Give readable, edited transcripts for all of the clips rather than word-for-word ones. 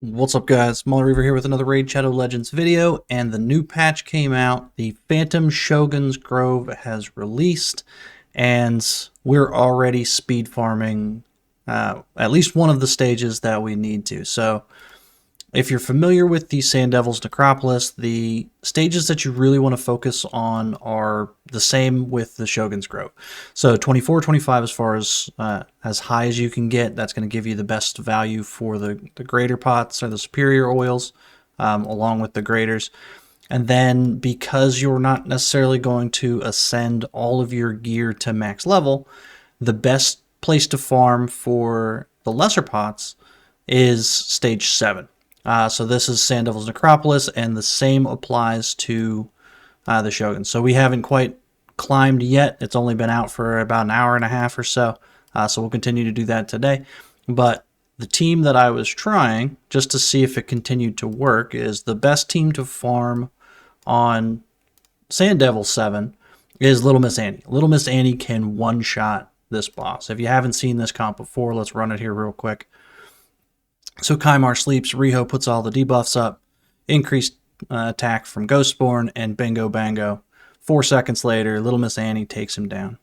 What's up, guys? Muller Reaver here with another Raid Shadow Legends video, and the new patch came out. The Phantom Shogun's Grove has released, and we're already speed farming at least one of the stages that we need to. So if you're familiar with the Sand Devil's Necropolis, the stages that you really want to focus on are the same with the Shogun's Grove. So 24, 25 as far as high as you can get. That's going to give you the best value for the greater pots or the superior oils, along with the graders. And then because you're not necessarily going to ascend all of your gear to max level, the best place to farm for the lesser pots is stage 7. So this is Sand Devil's Necropolis, and the same applies to the Shogun. So we haven't quite climbed yet. It's only been out for about an hour and a half or so. So we'll continue to do that today. But the team that I was trying, just to see if it continued to work, is the best team to farm on Sand Devil 7 is Little Miss Annie. Little Miss Annie can one-shot this boss. If you haven't seen this comp before, let's run it here real quick. So Kaimar sleeps, Riho puts all the debuffs up, increased attack from Ghostborn, and bingo bango. 4 seconds later, Little Miss Annie takes him down.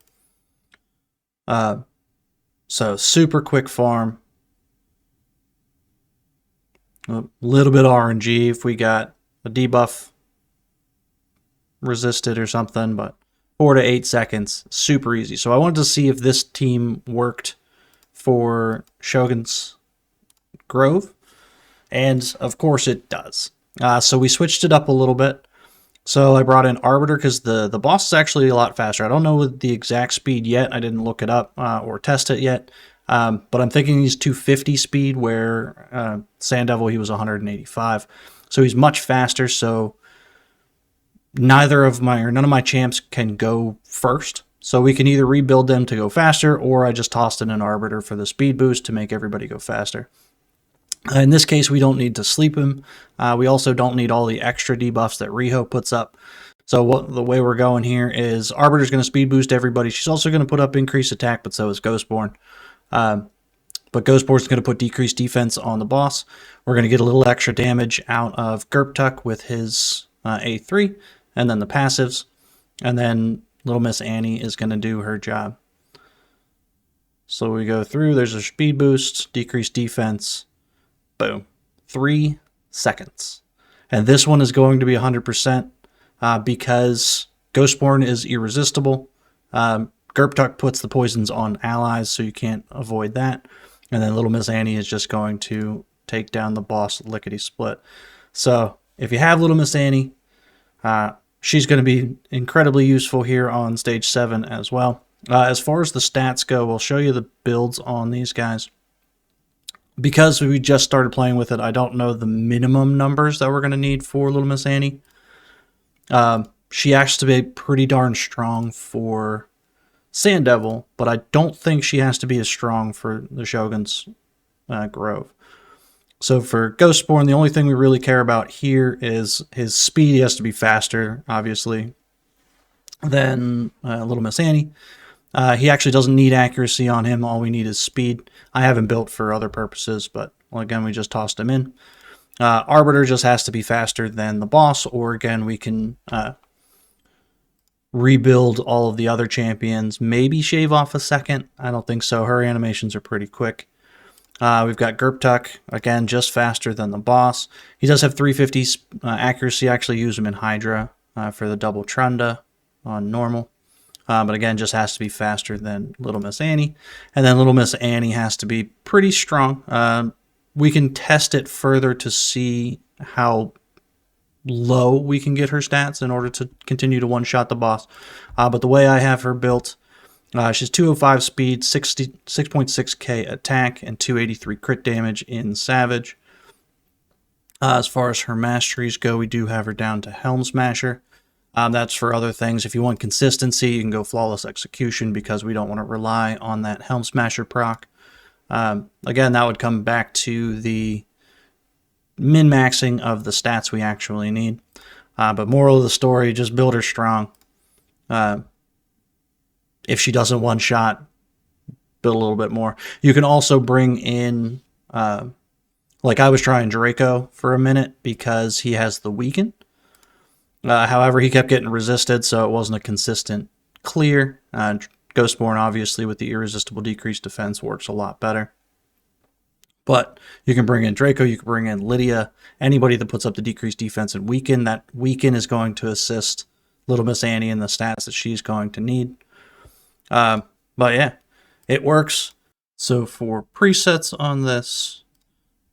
So super quick farm. A little bit of RNG if we got a debuff resisted or something, but 4 to 8 seconds, super easy. So I wanted to see if this team worked for Shogun's Grove, and of course it does. So we switched it up a little bit. So I brought in Arbiter because the boss is actually a lot faster. I don't know the exact speed yet. I didn't look it up or test it yet, but I'm thinking he's 250 speed, where Sand Devil, he was 185. So he's much faster. So none of my champs can go first. So we can either rebuild them to go faster, or I just tossed in an Arbiter for the speed boost to make everybody go faster. In this case, we don't need to sleep him. We also don't need all the extra debuffs that Riho puts up. So the way we're going here is Arbiter's going to speed boost everybody. She's also going to put up increased attack, but so is Ghostborn. But Ghostborn's going to put decreased defense on the boss. We're going to get a little extra damage out of Gerptuck with his A3, and then the passives. And then Little Miss Annie is going to do her job. So we go through. There's a speed boost, decreased defense. Boom. 3 seconds. And this one is going to be 100% because Ghostborn is irresistible. Gerptuck puts the poisons on allies, so you can't avoid that. And then Little Miss Annie is just going to take down the boss lickety-split. So if you have Little Miss Annie, she's going to be incredibly useful here on stage 7 as well. As far as the stats go, we'll show you the builds on these guys. Because we just started playing with it, I don't know the minimum numbers that we're going to need for Little Miss Annie. She has to be pretty darn strong for Sand Devil, but I don't think she has to be as strong for the Shogun's Grove. So for Ghostborn, the only thing we really care about here is his speed. He has to be faster, obviously, than Little Miss Annie. He actually doesn't need accuracy on him. All we need is speed. I haven't built for other purposes, but well, again, we just tossed him in. Arbiter just has to be faster than the boss, or again, we can rebuild all of the other champions. Maybe shave off a second. I don't think so. Her animations are pretty quick. We've got Gerptuck, again, just faster than the boss. He does have 350 accuracy. I actually use him in Hydra for the double Trunda on normal. But again, just has to be faster than Little Miss Annie. And then Little Miss Annie has to be pretty strong. We can test it further to see how low we can get her stats in order to continue to one-shot the boss. But the way I have her built, she's 205 speed, 6.6k attack, and 283 crit damage in Savage. As far as her masteries go, we do have her down to Helm Smasher. That's for other things. If you want consistency, you can go Flawless Execution because we don't want to rely on that Helm Smasher proc. Again, that would come back to the min-maxing of the stats we actually need. But moral of the story, just build her strong. If she doesn't one-shot, build a little bit more. You can also bring in Like I was trying Draco for a minute because he has the weaken. However, he kept getting resisted, so it wasn't a consistent clear. Ghostborn, obviously, with the irresistible decreased defense, works a lot better. But you can bring in Draco, you can bring in Lydia, anybody that puts up the decreased defense and weaken. That weaken is going to assist Little Miss Annie in the stats that she's going to need. But yeah, it works. So for presets on this,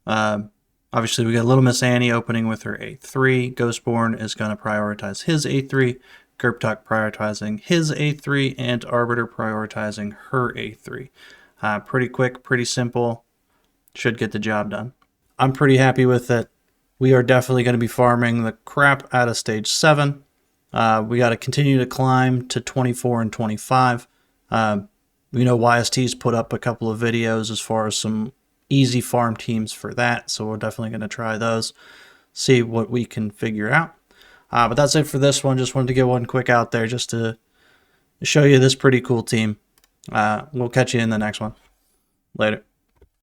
obviously we got Little Miss Annie opening with her A3. Ghostborn is going to prioritize his A3. Gerptuck prioritizing his A3, and Arbiter prioritizing her A3. Pretty quick, pretty simple. Should get the job done. I'm pretty happy with it. We are definitely going to be farming the crap out of stage 7. We got to continue to climb to 24 and 25. We know YST's put up a couple of videos as far as some easy farm teams for that, so we're definitely going to try those, see what we can figure out. But that's it for this one. Just wanted to get one quick out there just to show you this pretty cool team. We'll catch you in the next one. Later.